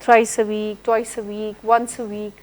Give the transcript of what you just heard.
thrice a week, twice a week, once a week.